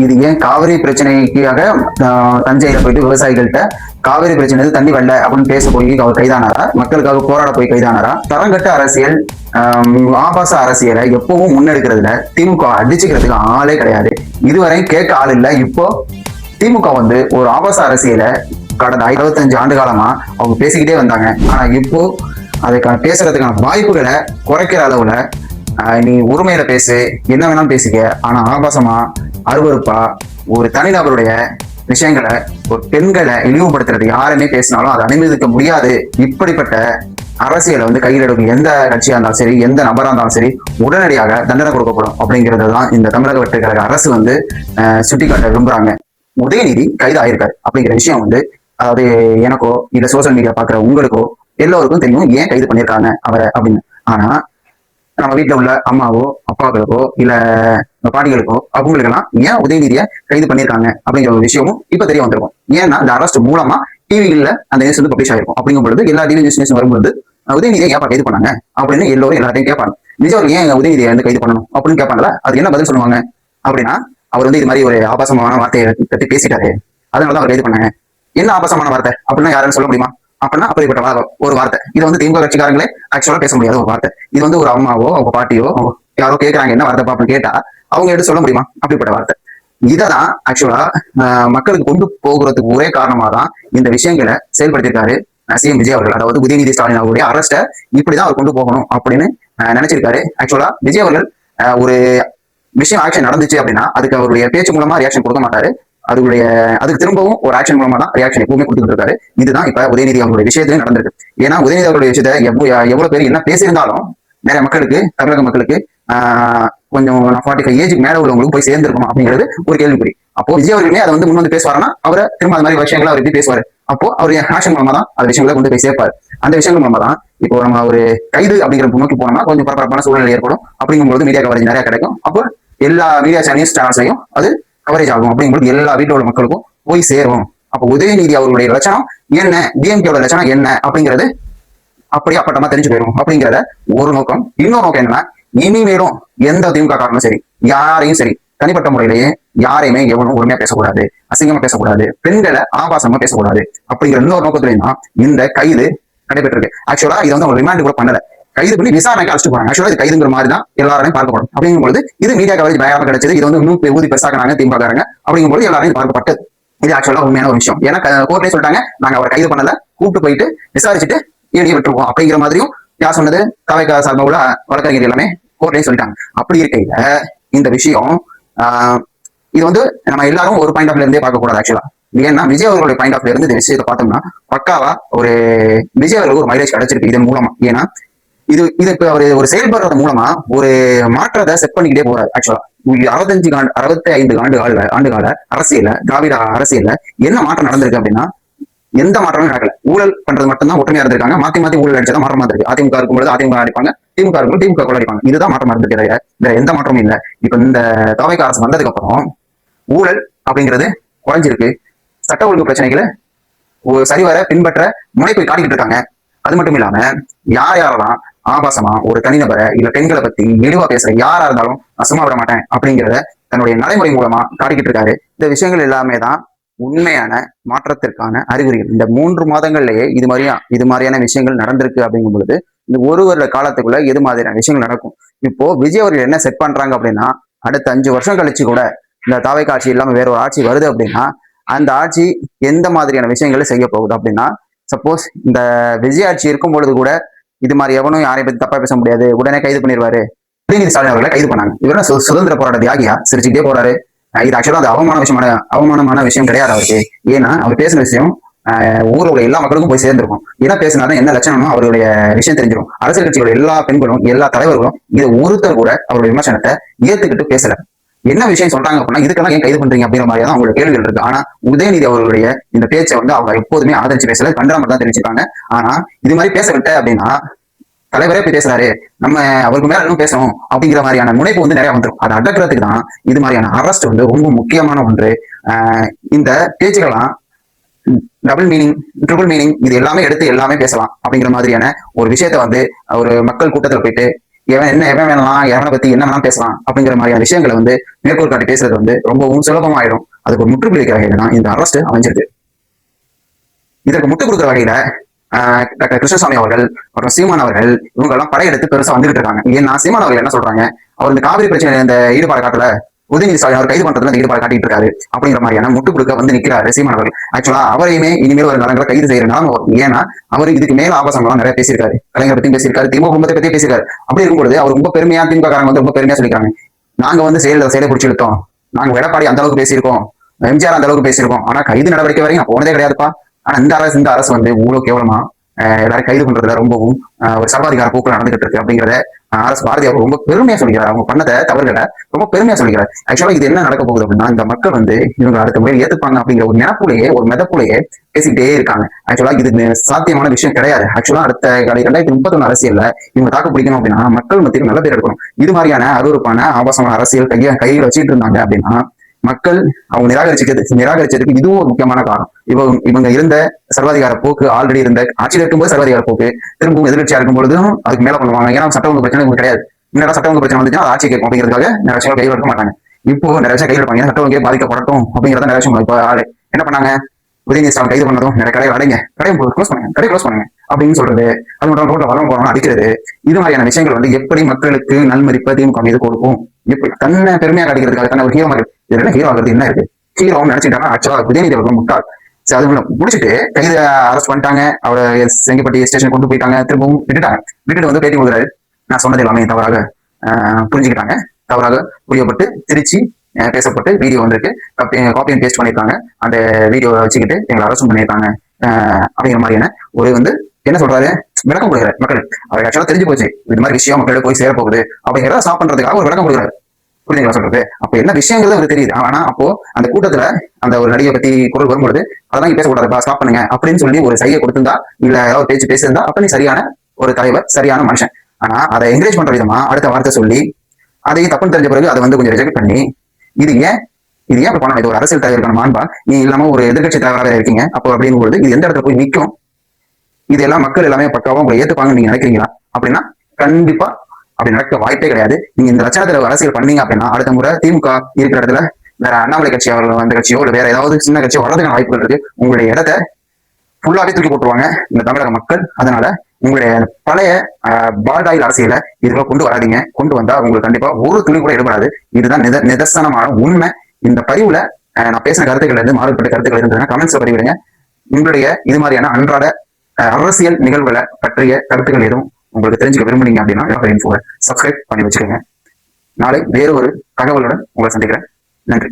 இது ஏன் காவிரி பிரச்சனைக்காக தஞ்சையில போயிட்டு விவசாயிகள்கிட்ட காவிரி பிரச்சனை தண்ணி வரல அப்படின்னு பேச போய் அவர் கைதானாரா? மக்களுக்காக போராட போய் கைதானாரா? தரங்கட்ட அரசியல், ஆபாச அரசியலை எப்பவும் முன்னெடுக்கிறதுல திமுக அடிச்சுக்கிறதுக்கு ஆளே கிடையாது. இதுவரை கேட்க ஆள் இல்லை. இப்போ திமுக வந்து ஒரு ஆபாச அரசியலை கடந்த 25 ஆண்டு காலமா அவங்க பேசிக்கிட்டே வந்தாங்க. ஆனா இப்போ அதுக்கான பேசுறதுக்கான வாய்ப்புகளை குறைக்கிற அளவுல நீ உரிமையில பேசு, என்ன வேணாலும் பேசிக்க, ஆனா ஆபாசமா அருவறுப்பா ஒரு தனிநபருடைய விஷயங்களை, ஒரு பெண்களை இழிவுபடுத்துறது யாருமே பேசினாலும் அதை அனுமதிக்க முடியாது. இப்படிப்பட்ட அரசியலை வந்து கையில் எடுக்கும் எந்த கட்சியா இருந்தாலும் சரி, எந்த நபரா இருந்தாலும் சரி, உடனடியாக தண்டனை கொடுக்கப்படும் அப்படிங்கிறது தான் இந்த தமிழக வெற்றி கழக அரசு வந்து சுட்டிக்காட்ட விரும்புறாங்க. உதயநிதி கைது ஆயிருக்காரு அப்படிங்கிற விஷயம் வந்து, அதாவது எனக்கோ இல்ல சோசியல் மீடியா பாக்குற உங்களுக்கோ எல்லோருக்கும் தெரியும் ஏன் கைது பண்ணியிருக்காங்க அவரை அப்படின்னு. ஆனா நம்ம வீட்டுல உள்ள அம்மாவோ அப்பாக்களுக்கோ இல்ல பாட்டிகளுக்கோ அவங்களுக்கெல்லாம் ஏன் உதயநிதியை கைது பண்ணியிருக்காங்க அப்படிங்கிற ஒரு விஷயமும் இப்ப தெரிய வந்திருக்கும். ஏன்னா இந்த அரெஸ்ட் மூலமா டிவிகள்ல அந்த நியூஸ் வந்து பப்ளிஷ் ஆயிருக்கும். அப்படிங்கும் பொழுது எல்லா டிவி நியூஸ் வரும்போது உதயநிதியை ஏப்பா கைது பண்ணாங்க அப்படின்னு எல்லோரும் எல்லாத்தையும் கேட்பாங்க. விஜய் அவர்கள் ஏன் உதயநிதியை வந்து கைது பண்ணணும் அப்படின்னு கேட்பாங்களா? அது என்ன பதில் சொல்லுவாங்க அப்படின்னா, அவர் வந்து இது மாதிரி ஒரு ஆபாசமான வார்த்தையை பற்றி பேசிட்டாரு, அதனாலதான் அவர் கைது பண்ணாங்க. என்ன ஆபாசமான வார்த்தை அப்படின்னா யாருன்னு சொல்ல முடியுமா? அப்படின்னா அப்படிப்பட்ட ஒரு வார்த்தை. இது வந்து திமுக கட்சிக்காரங்களே ஆக்சுவலா பேச முடியாத ஒரு வார்த்தை. இது வந்து ஒரு அம்மாவோ அவங்க பாட்டியோ யாரோ கேட்கறாங்க என்ன வார்த்தை அப்படின்னு கேட்டா அவங்க எடுத்து சொல்ல முடியுமா? அப்படிப்பட்ட வார்த்தை. இததான் ஆக்சுவலா மக்களுக்கு கொண்டு போகிறதுக்கு ஒரே காரணமா தான் இந்த விஷயங்களை செயல்படுத்திருக்காரு சிஎம் விஜய் அவர்கள். அதாவது உதயநிதி ஸ்டாலின் அவருடைய அரஸ்ட இப்படிதான் அவர் கொண்டு போகணும் அப்படின்னு நினைச்சிருக்காரு. ஆக்சுவலா விஜய் அவர்கள் ஒரு விஷயம் ஆக்ஷன் நடந்துச்சு அப்படின்னா அதுக்கு அவருடைய பேச்சு மூலமா ரியாக்ஷன் கொடுக்க மாட்டாரு. அதுக்கு திரும்பவும் ஒரு ஆக்ஷன் மூலமா தான் ரியாக்ஷன் எப்பவுமே கொடுத்துட்டு இருக்காரு. இதுதான் இப்ப உதயநிதி அவருடைய விஷயத்திலே நடந்திருக்கு. ஏன்னா உதயநிதி அவருடைய விஷயத்த எவ்வளவு பேர் என்ன பேசியிருந்தாலும் நிறைய மக்களுக்கு, தமிழக மக்களுக்கு கொஞ்சம் 45 ஏஜுக்கு மேல உள்ளவங்களுக்கு போய் சேர்ந்திருக்கணும் அப்படிங்கிறது ஒரு கேள்விக்குறி. அப்போ விஜய் அவர்களுமே அதை வந்து முன் வந்து பேசுவாருன்னா அவரை திரும்ப அந்த மாதிரி விஷயங்களை அவர் எப்படி பேசுவாரு? அப்போ அவருடைய ஆக்ஷன் மூலமா தான் அந்த விஷயங்களை கொண்டு போய் சேர்ப்பாரு. அந்த விஷயங்கள் மூலமா தான் இப்போ நம்ம ஒரு கைது அப்படிங்கிற நோக்கி போனோம்னா கொஞ்சம் பரபரப்பான சூழ்நிலை ஏற்படும். அப்படிங்கும்போது மீடியா கவரேஜ் நிறைய கிடைக்கும். அப்போ எல்லா மீடியா நியூஸ் சேனல்ஸையும் அது கவரேஜ் ஆகும். அப்படிங்கும்போது எல்லா வீட்டில் உள்ள மக்களுக்கும் போய் சேரும். அப்போ உதயநிதி அவர்களுடைய லட்சணம் என்ன, டிஎம்கேயோட லட்சணம் என்ன அப்படிங்கிறது அப்படியே அப்பட்டமா தெரிஞ்சு போயிடும் அப்படிங்கிறத ஒரு நோக்கம். இன்னொரு நோக்கம் என்னன்னா, இனிமேலும் எந்த திமுக காரணம் சரி, யாரையும் சரி, தனிப்பட்ட முறையிலேயே யாரையுமே எவனும் உரிமையா பேசக்கூடாது, அசிங்கமா பேசக்கூடாது, பெண்களை ஆபாசமா பேசக்கூடாது அப்படிங்கிற இன்னொரு நோக்கத்துலயும் தான் இந்த கைது நடைபெற்றிருக்கு. ஆக்சுவலா இதை வந்து அவங்க ரிமாண்ட் கூட பண்ணல, கைது பண்ணி விசாரணைக்கு அழைச்சிட்டு போறாங்க. ஆக்சுவலா இது கைதுங்கிற மாதிரி தான் எல்லாரையும் பார்க்கப்படும். அப்படிங்கும்போது இது மீடியா கவரேஜ் பயமாக கிடைச்சது. இது வந்து இன்னும் ஊதி பெருசாக்குறாங்க திமுக காரங்க. அப்படிங்கும்போது எல்லாரையும் பார்க்கப்பட்டது. இது ஆக்சுவலா உண்மையான ஒரு விஷயம். ஏன்னா கோர்ட்லேயே சொல்லிட்டாங்க, நாங்க அவரை கைது பண்ணல, கூப்பிட்டு போயிட்டு விசாரிச்சுட்டு எழுதி விட்டுருவோம் அப்படிங்கிற மாதிரியும் யார் சொன்னது? தவைக்க சார்ந்த உள்ள வழக்கறிஞர் எல்லாமே கோர்ட்லேயே சொல்லிட்டாங்க. அப்படி இருக்கையில இந்த விஷயம் இது வந்து நம்ம எல்லாரும் ஒரு பாயிண்ட் ஆஃப்ல இருந்தே பார்க்கக்கூடாது. ஆக்சுவலா ஏன்னா விஜய் அவர்களுடைய பாயிண்ட் ஆஃப்ல இருந்து இந்த விஷயத்தை பார்த்தோம்னா பக்காவா ஒரு விஜய் அவர்களுக்கு ஒரு மைலேஜ் கிடைச்சிருக்கு இதன் மூலமா. ஏன்னா இது இப்ப அவர் ஒரு செயல்படுறது மூலமா ஒரு மாற்றத்தை செட் பண்ணிக்கிட்டே போறாரு. ஆக்சுவலா 65 ஆண்டுகால அரசியல, திராவிட அரசியல்ல என்ன மாற்றம் நடந்திருக்கு அப்படின்னா எந்த மாற்றமும் நடக்கல. ஊழல் பண்றது மட்டும்தான் ஒற்றுமையா இருந்திருக்காங்க. மாத்தி மாத்தி ஊழல் அடிச்சதான் மாற்றமா இருக்கு. அதிமுக இருக்கும்போது அதிமுக அடிப்பாங்க, திமுக இருக்கும் திமுக கூட அடிப்பாங்க. இதுதான் மாற்றமா இருந்திருக்கு. வேற எந்த மாற்றமும் இல்லை. இப்ப இந்த தவைக்க அரசு வந்ததுக்கு அப்புறம் ஊழல் அப்படிங்கிறது குறைஞ்சிருக்கு. சட்ட ஒழுங்கு பிரச்சனைகளை சரிவர பின்பற்ற முனைப்பை காட்டிக்கிட்டு இருக்காங்க. அது மட்டும் இல்லாம யாரெல்லாம் ஆபாசமா ஒரு தனிநபரை இல்ல பெண்களை பத்தி இழிவா பேசுற யாரா இருந்தாலும் நான் சும்மா விட மாட்டேன் அப்படிங்கிறத தன்னுடைய நடைமுறை மூலமா காட்டிக்கிட்டு இருக்காரு. இந்த விஷயங்கள் எல்லாமே தான் உண்மையான மாற்றத்திற்கான அறிகுறிகள். இந்த 3 மாதங்கள்லயே இது மாதிரியான விஷயங்கள் நடந்திருக்கு. அப்படிங்கும் பொழுது இந்த ஒரு வருட காலத்துக்குள்ள எது மாதிரியான விஷயங்கள் நடக்கும்? இப்போ விஜய் அவர்கள் என்ன செட் பண்றாங்க அப்படின்னா, அடுத்த 5 வருஷம் கழிச்சு கூட இந்த தாவை ஆட்சி இல்லாம வேற ஒரு ஆட்சி வருது அப்படின்னா அந்த ஆட்சி எந்த மாதிரியான விஷயங்களை செய்ய போகுது அப்படின்னா, சப்போஸ் இந்த விஜய் ஆட்சி இருக்கும் பொழுது கூட இது மாதிரி எவனும் யாரை பத்தி தப்பா பேச முடியாது, உடனே கைது பண்ணிடுவாரு. உதயநிதி ஸ்டாலின் அவர்களை கைது பண்ணாங்க. இவரும் சுதந்திர போராட்ட தியாகியா சிரிச்சுட்டே போறாரு. இது ஆக்சுவலா அது அவமானமான விஷயம் கிடையாது அவருக்கு. ஏன்னா அவர் பேசின விஷயம் ஊரோட எல்லா மக்களுக்கும் போய் சேர்ந்திருக்கும். என்ன பேசினாலும் என்ன லட்சணமோ அவருடைய விஷயம் தெரிஞ்சிடும். அரசியல் கட்சிகளோட எல்லா பெண்களும் எல்லா தலைவர்களும் இதை ஒருத்தர் கூட அவருடைய விமர்சனத்தை ஏத்துக்கிட்டு பேசல. என்ன விஷயம் சொல்றாங்க அப்படின்னா, இதுக்கெல்லாம் ஏன் கைது பண்றீங்க அப்படிங்கிற மாதிரியா தான் அவங்களோட கேள்விகள் இருக்கு. ஆனா உதயநிதி அவர்களுடைய இந்த பேச்சை வந்து அவங்க எப்போதுமே ஆதரிச்சு பேசல, கண்டாம தான் தெரிஞ்சுக்காங்க. ஆனா இது மாதிரி பேச விட்ட அப்படின்னா தலைவரே போய் பேசுறாரு, நம்ம அவருக்கு மேல இன்னும் பேசணும் அப்படிங்கிற மாதிரியான முனைப்பு வந்து நிறைய வந்துடும். அதை அடக்கிறதுக்கு தான் இது மாதிரியான அரஸ்ட் வந்து ரொம்ப முக்கியமான ஒன்று. இந்த பேச்சுக்கெல்லாம் டபுள் மீனிங், ட்ரிபிள் மீனிங் இது எல்லாமே எடுத்து எல்லாமே பேசலாம் அப்படிங்கிற மாதிரியான ஒரு விஷயத்த வந்து ஒரு மக்கள் கூட்டத்தில் போயிட்டு எவன் வேணலாம், எவனை பத்தி என்ன வேணாலும் பேசலாம் அப்படிங்கிற மாதிரியான விஷயங்களை வந்து மேற்கோள் காட்டி பேசுறது வந்து ரொம்பவும் சுலபமாயிடும். அதுக்கு ஒரு முற்றுப்புள்ளிக்கிற வகையில தான் இந்த அரெஸ்ட் அமைஞ்சிருக்கு. இதற்கு முட்டுக் கொடுக்குற வகையில டாக்டர் கிருஷ்ணசாமி அவர்கள் மற்றும் சீமான் அவர்கள் இவங்க எல்லாம் படையெடுத்து பெருசா வந்துகிட்டு இருக்காங்க. ஏன்னா சீமான் அவர்கள் என்ன சொல்றாங்க, அவர் இந்த காவிரி பிரச்சனை இந்த ஈடுபாடு காட்டல, உதயநிதி ஸ்டாலின் அவர் கைது பண்றதுல ஈடுபாடு காட்டிட்டு இருக்காரு அப்படிங்கிற மாதிரியான முட்டுக் கொடுக்க வந்து நிக்கிறாரு சீமான் அவர்கள். ஆக்சுவலா அவரையுமே இனிமேல் ஒரு நலங்களை கைது செய்யறதுனால வரும். ஏன்னா அவர் இதுக்கு மேல ஆபாசங்கள்லாம் நிறைய பேசியிருக்காரு, கலைஞரை பத்தியும் பேசியிருக்காரு, திமுக குடும்பத்தை பத்தி பேசியிருக்காரு. அப்படி இருக்கும்போது அவர் ரொம்ப பெருமையா திமுக காரங்க வந்து ரொம்ப பெருமையா சொல்லிக்கிறாங்க, நாங்க வந்து செயலை பிடிச்சி இழுத்தோம், நாங்க எடப்பாடி அந்த அளவுக்கு பேசியிருக்கோம், எம்ஜிஆர் அந்த அளவுக்கு பேசியிருக்கோம், ஆனா கைது நடவடிக்கை வரைக்கும் போனதே கிடையாதுப்பா. ஆனா இந்த அரசு வந்து இவ்வளவு கேவலமா எல்லாரும் கைது பண்றதுல ரொம்பவும் ஒரு சர்வாதிகார போக்குல நடந்துகிட்டு இருக்கு அப்படிங்கிறத அரசு பாரதி அவர் ரொம்ப பெருமையா சொல்லிக்கிறார். அவங்க பண்ணத தவறுகளை ரொம்ப பெருமையா சொல்லிக்கிறார். ஆக்சுவலா இது என்ன நடக்க போகுது அப்படின்னா, இந்த மக்கள் வந்து இவங்க அடுத்த முறை ஏத்துப்பாங்க அப்படிங்கிற ஒரு நினைப்புலையே ஒரு மெதப்புலையே பேசிக்கிட்டே இருக்காங்க. ஆக்சுவலா இது சாத்தியமான விஷயம் கிடையாது. ஆக்சுவலா அடுத்த 2031 அரசியல்ல இவங்க தாக்கு பிடிக்கணும் அப்படின்னா மக்கள் மத்தியில் நல்ல பேர் எடுக்கணும். இது மாதிரியான அருவருப்பான ஆபாசமான அரசியல் கையில் வச்சுட்டு இருந்தாங்க அப்படின்னா மக்கள் அவங்க நிராகரிச்சதுக்கு இதுவும் ஒரு முக்கியமான காரணம். இவங்க இருந்த சர்வாதிகார போக்கு, ஆல்ரெடி இருந்த ஆட்சியில் இருக்கும்போது சர்வாதிகார போக்கு திரும்பவும் எதிர்கட்சியா இருக்கும்போதும் அதுக்கு மேல பண்ணுவாங்க. ஏன்னா சட்ட ஒழுங்கு பிரச்சனை உங்களுக்கு கிடையாது. முன்னாடி சட்ட ஒழுங்கு பிரச்சனை வந்துச்சுன்னா ஆட்சி கேட்கும் அப்படிங்கிறதுக்காக நிறைய விஷயம் கையில் எடுக்க மாட்டாங்க. இப்போ நிறைய விஷயம் கையில் எடுப்பாங்க, சட்ட ஒழுங்கே பாதிக்கப்படட்டும் அப்படிங்கிறத நிறைய விஷயம். இப்போ என்ன பண்ணாங்க, உதயநிதி ஸ்டாலின் கைது பண்ணதும் நிறைய கடைகள் அடைங்க, கடையை க்ளோஸ் பண்ணுங்க அப்படின்னு சொல்றது, அது மட்டும் ரோட்ல வரம் போறோம் அடிக்கிறது, இது மாதிரியான விஷயங்கள் வந்து எப்படி மக்களுக்கு நல்மதிப்பை திமுக மீது கொடுக்கும், எப்படி தன்னை பெருமையா காட்டிக்கிறதுக்காக தன்னை ஒரு ஹீரோ மாதிரி இதுல ஹீரோ ஆகுறது என்ன இருக்கு, ஹீரோன்னு நினைச்சிட்டாங்க. ஆக்சுவலா உதயநிதி அவர்கள் முட்டாள். அது முடிச்சுட்டு கைது அரெஸ்ட் பண்ணிட்டாங்க, அவரை செங்கப்பட்டி ஸ்டேஷன் கொண்டு போயிட்டாங்க, திரும்பவும் விட்டுட்டு வந்து பேட்டி கொடுக்குறாரு, நான் சொன்னது எல்லாமே தவறாக புரிஞ்சுக்கிட்டாங்க, தவறாக புரியப்பட்டு திருச்சி பேசப்பட்டு வீடியோ வந்திருக்கு, காப்பி அண்ட் பேஸ்ட் பண்ணியிருக்காங்க, அந்த வீடியோவை வச்சுக்கிட்டு எங்களை அரெஸ்ட் பண்ணியிருக்காங்க அப்படிங்கிற மாதிரியான ஒரு வந்து என்ன சொல்றாரு, விளக்கம் கொடுக்குறாரு. மக்கள் அவருக்கு ஆக்சுவலா தெரிஞ்சு போச்சு இது மாதிரி விஷயம் மக்களிடம் போய் சேரப்போகுது அப்படிங்கிறத ஸ்டாப் பண்றதுக்காக ஒரு விளக்கம் கொடுக்குறாரு. புரிஞ்சுங்களா சொல்றது? அப்ப என்ன விஷயங்கிறது அவருக்கு தெரியுது. ஆனா அப்போ அந்த கூட்டத்துல அந்த ஒரு நடிகை பத்தி குரல் வரும்பொழுது அதெல்லாம் பேசக்கூடாதுப்பா, ஸ்டாப் பண்ணுங்க அப்படின்னு சொல்லி ஒரு சைகை கொடுத்திருந்தா, இல்ல ஏதாவது பேச்சு பேசியிருந்தா அப்ப நீ சரியான ஒரு தலைவர், சரியான மனுஷன். ஆனா அதை என்கரேஜ் பண்ற விதமா அடுத்த வார்த்தை சொல்லி அதையும் தப்புன்னு தெரிஞ்ச பிறகு அதை வந்து கொஞ்சம் ரிஜெக்ட் பண்ணி இது ஏன் பண்ணலாம், இது ஒரு அரசியல் தலைவருக்கான மாண்பா, நீ இல்லாம ஒரு எதிர்கட்சி தலைவராக இருக்கீங்க அப்போ அப்படின்னு பொழுது இது எந்த இடத்துல போய் நிற்கும், இதெல்லாம் மக்கள் எல்லாமே பக்காவா உங்களை ஏத்துப்பாங்கன்னு நீங்க நினைக்கிறீங்களா அப்படின்னா கண்டிப்பா அப்படி நடக்க வாய்ப்பே கிடையாது. நீங்க இந்த லட்சணத்துல அரசியல் பண்ணீங்க அப்படின்னா அடுத்த முறை திமுக இருக்கிற இடத்துல வேற அண்ணாமலை கட்சி அவர்கள் வந்த கட்சியோ இல்ல வேற ஏதாவது சின்ன கட்சியோ வர்றதுக்கான வாய்ப்புகள் இருக்கு. உங்களுடைய இடத்தை ஃபுல்லாவே தூக்கி போட்டுருவாங்க இந்த தமிழக மக்கள். அதனால உங்களுடைய பழைய பால்டாயில் அரசியலை இதுல கொண்டு வராதிங்க. கொண்டு வந்தா உங்களுக்கு கண்டிப்பா ஒரு துளி கூட எடுபடாது. இதுதான் நிதர்சனமான உண்மை. இந்த பதிவுல நான் பேசின கருத்துக்கள் இருந்து மாறுபட்ட கருத்துக்கள் இருந்ததுன்னா கமெண்ட்ஸ்ல பதிவிடுங்க. உங்களுடைய இது மாதிரியான அன்றாட அரசியல் நிகழ்வுகளை பற்றிய கருத்துக்கள் எதுவும் உங்களுக்கு தெரிஞ்சுக்க விரும்புனீங்க அப்படின்னா சப்ஸ்கிரைப் பண்ணி வச்சுக்கோங்க. நாளை வேறு ஒரு தகவலுடன் உங்களை சந்திக்கிறேன். நன்றி.